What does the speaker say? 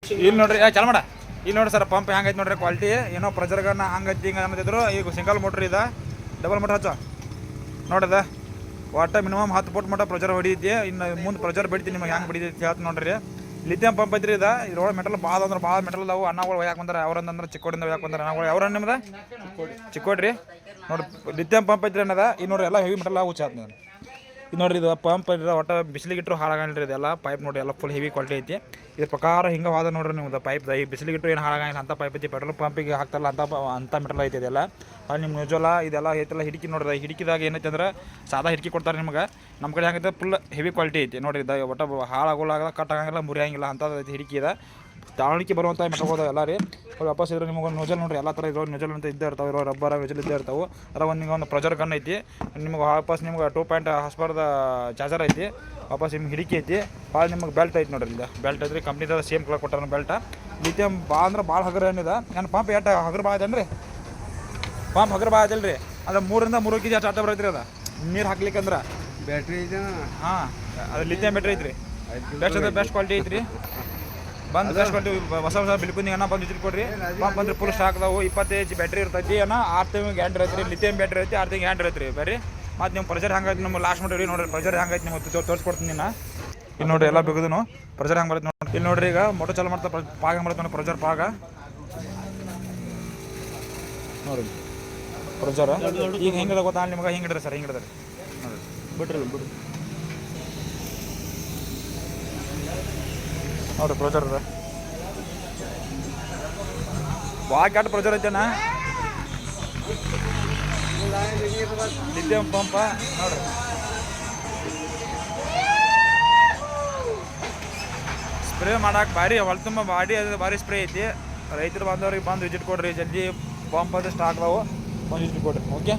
ಇಲ್ಲಿ ನೋಡ್ರಿ ಚಲ ಮಾಡ ಇಲ್ಲಿ ನೋಡ್ರಿ ಸರ್ ಪಂಪ್ ಹೆಂಗೈತೆ ನೋಡ್ರಿ ಕ್ವಾಲಿಟಿ ಏನೋ ಪ್ರೆಜರ್ಗನ್ನ ಹಂಗೈತಿ ಹಿಂಗೆ ಅನ್ನೋದಿದ್ರು ಈಗ ಸಿಂಗಲ್ ಮೋಟ್ರ್ ಇದೆ ಡಬಲ್ ಮೋಟ್ರ್ ಹಚ್ಚ ನೋಡಿದ ಒಟ್ಟು ಮಿನಿಮಮ್ 10 ಫುಟ್ ಮಟ್ಟ ಪ್ರೆಜರ್ ಹೊಡಿತಿ ಇನ್ನು ಮುಂದೆ ಪ್ರೆಜರ್ ಬಿಡ್ತೀನಿ ನಿಮಗೆ ಹೆಂಗೆ ಬಿಡಿದೈತಿ ಹೇಳ್ತೀನಿ ನೋಡ್ರಿ ಲಿಥಿಯಂ ಪಂಪ್ ಐತ್ರಿ ಇದು ಇದ್ರೊಳಗೆ ಮೆಟಲ್ ಭಾಳ ಅಂದ್ರೆ ಭಾಳ ಮೆಟಲ್ ಅದಾವು ಅನ್ನಗಳು ಒಯ್ಯಾಕೆ ಬಂದ್ರೆ ಅವ್ರಂದ್ರೆ ಚಿಕ್ಕೋಡಿಂದ ಒಯ್ಯಾಕೆ ಬಂದ್ರೆ ಅನ್ನಗಳು ಅವ್ರ ನಿಮ್ದು ಚಿಕ್ಕೋಡ್ರಿ ನೋಡಿ ಲಿಥಿಯಂ ಪಂಪ್ ಐತ್ರಿ ಅನ್ನೋದ ಈಗ ನೋಡ್ರಿ ಎಲ್ಲ ಹೆವಿ ಮೆಟಲ್ ಹುಚ್ಚಾತ್ ನೀವು ಇದು ನೋಡ್ರಿ ಇದು ಪಂಪ್ ಇದ್ರೆ ಒಟ್ಟು ಬಿಸಿಲಿಗಿಟ್ಟರು ಹಾಳಾಗಲ್ಲ ಇದೆಲ್ಲ ಪೈಪ್ ನೋಡಿ ಎಲ್ಲ ಫುಲ್ ಹೆವಿ ಕ್ವಾಲಿಟಿ ಐತಿ ಇದ್ರ ಪ್ರಕಾರ ಹಿಂಗೆ ವಾದ ನೋಡ್ರಿ ನಿಮ್ದು ಪೈಪ್ ಈ ಬಿಸಿಲಿಗಿಟ್ಟರು ಏನು ಹಾಳಾಗಂಗಿಲ್ಲ ಅಂತ ಪೈಪ್ ಐತಿ ಪೆಟ್ರೋಲ್ ಪಂಪಿಗೆ ಹಾಕ್ತಾರಲ್ಲ ಅಂತ ಮೆಟಲ್ ಐತಿ ಇದೆಲ್ಲ ಅಲ್ಲಿ ನಿಮ್ಮ ನಿಜವಲ್ಲ ಇದೆಲ್ಲ ಐತೆಲ್ಲ ಹಿಡಿಕಿ ನೋಡ್ರಿ ಹಿಡಿಕಿದಾಗ ಏನೈತೆ ಅಂದ್ರೆ ಸಾದಾ ಹಿಡಿಕಿ ಕೊಡ್ತಾರೆ ನಿಮ್ಗೆ ನಮ್ಮ ಕಡೆ ಹೆಂಗೈತೆ ಫುಲ್ ಹೆವಿ ಕ್ವಾಲಿಟಿ ಐತಿ ನೋಡ್ರಿ ಇದು ಒಟ್ಟು ಹಾಳಾಗೋಲಾಗಲ್ಲ ಕಟ್ ಆಗಂಗಿಲ್ಲ ಮುರಿಯಂಗಿಲ್ಲ ಅಂಥದ್ದು ಹಿಡಿಕಿ ಇದೆ ತಾಳಿಕೆ ಬರುವಂಥ ಮೆಟಲ್ ಎಲ್ಲ ರೀ ವಾಪಸ್ ಇದ್ರೆ ನಿಮಗೆ ನೋಜಲ್ ನೋಡ್ರಿ ಎಲ್ಲ ಥರ ಇರೋ ನೋಜಲ್ ಅಂತ ಇದ್ದೇ ಇರ್ತಾವೆ ಇರೋ ರಬ್ಬರ ವೆಜಲ್ ಇದ್ದೇ ಇರ್ತಾವೆ ಅದ್ರ ಒಂದು ಪ್ರೆಜರ್ ಗನ್ ಐತಿ ನಿಮ್ಗೆ ವಾಪಸ್ ನಿಮ್ಗೆ 2 ಹಾಸ್ಪರ್ದ ಚಾರ್ಜರ್ ಐತಿ ವಾಪಸ್ ನಿಮ್ಗೆ ಹಿಡಿಕಿ ಐತಿ ಭಾಳ ನಿಮ್ಗೆ ಬೆಲ್ಟ್ ಐತಿ ನೋಡ್ರಿ ಇಲ್ಲ ಬೆಲ್ಟ್ ಐತ್ರಿ ಕಂಪ್ನಿದ ಸೇಮ್ ಕಲರ್ ಕೊಟ್ಟಾರ ಬೆಲ್ಟ ಲಿಥಿಯಂ ಭಾಳ ಅಂದ್ರೆ ಭಾಳ ಹಗರ ಏನಿದೆ ನಾನು ಪಂಪ್ ಎಷ್ಟು ಹಗರ ಭಾಳ ಐತೇನ್ರಿ ಪಂಪ್ ಹಗರ ಭಾಳ ಐತಲ್ರಿ ಅದು 3 kg ಅಷ್ಟು ಆಟ ಬರೈತ್ರಿ ಅದು ನೀರು ಹಾಕ್ಲಿಕ್ಕಂದ್ರೆ ಬ್ಯಾಟ್ರಿ ಐತೆ ಹಾಂ ಅದು ಲಿಥಿಯಂ ಬ್ಯಾಟ್ರಿ ಐತ್ರಿ ಬೆಸ್ಟ್ ಅಂದ್ರೆ ಬೆಸ್ಟ್ ಕ್ವಾಲಿಟಿ ಐತ್ರಿ ಬಂದು ಬೆಸ್ಟ್ ಕ್ವಾಲಿಟಿ ಹೊಸ ಬಿಲ್ಕುಂದಿ ಅನ್ನ ಬಂದು ವಿಸಿಟ್ ಕೊಡ್ರಿ ಪಂಪ್ ಅಂದ್ರೆ ಫುಲ್ ಸ್ಟಾಕ್ ಅದಾವು 20 HP ಬ್ಯಾಟ್ರಿ ಇರ್ತೈತಿ ಅನ್ನ 6 ತಿಂಗಳು ಗ್ಯಾರಂಟಿ ಐತ್ರಿ ಲಿಥಿಯಂ ಬ್ಯಾಟ್ರಿ ಐತಿ 6 ತಿಂಗಳು ಗ್ಯಾರಂಟಿ ಐತ್ರಿ ಬರ್ರಿ ಮತ್ತು ನಿಮ್ಮ ಪ್ರೆಜರ್ ಹಂಗೈತಿ ನಮ್ಮ ಲಾಸ್ಟ್ ಮಾಡಿ ನೋಡ್ರಿ ಪ್ರೆಜರ್ ಹಂಗೈತಿ ನಿಮ್ಗೆ ತೋರಿಸ್ಕೊಡ್ತೀನಿ ನಾನು ಇಲ್ಲಿ ನೋಡ್ರಿ ಎಲ್ಲ ಬಿಗುದನು ಪ್ರೆಜರ್ ಹಂಗೆ ಬರುತ್ತೆ ನೋಡಿ ಇಲ್ಲಿ ನೋಡ್ರಿ ಈಗ ಮೋಟರ್ ಚಾಲು ಮಾಡ್ತಾ ಪಾಗ ಹೆಂಗೆ ಬರುತ್ತೆ ನೋಡಿ ಪ್ರೆಜರ್ ಪಾಗ ನೋಡ್ರಿ ಪ್ರೆಜರ್ ಈಗ ಹೆಂಗಿದೆ ಗೊತ್ತಾ ನಿಮ್ಗೆ ಹಿಂಗೆ ಇಡ್ರಿ ಸರ್ ಹಿಂಗೆ ಇಡ್ರಿ ನೋಡ್ರಿ ಬಿಡ್ರಿ ನೋಡ್ರಿ ಪ್ರೆಜರ್ ಭಾಳ ಕೆಟ್ಟ ಪ್ರೆಜರ್ ಐತೆನಾ ಲಿಥಿಯಂ ಪಂಪ ನೋಡ್ರಿ ಸ್ಪ್ರೇ ಮಾಡಕ್ಕೆ ಭಾರಿ ಹೊಲ ತುಂಬ ಭಾರಿ ಸ್ಪ್ರೇ ಐತಿ ರೈತರು ಬಂದವ್ರಿಗೆ ಬಂದು ವಿಸಿಟ್ ಕೊಡ್ರಿ ಜಲ್ದಿ ಪಂಪ್ ಅದು ಸ್ಟಾಕ್ ಅದಾವು ಬಂದು ವಿಸಿಟ್ ಕೊಡ್ರಿ ಓಕೆ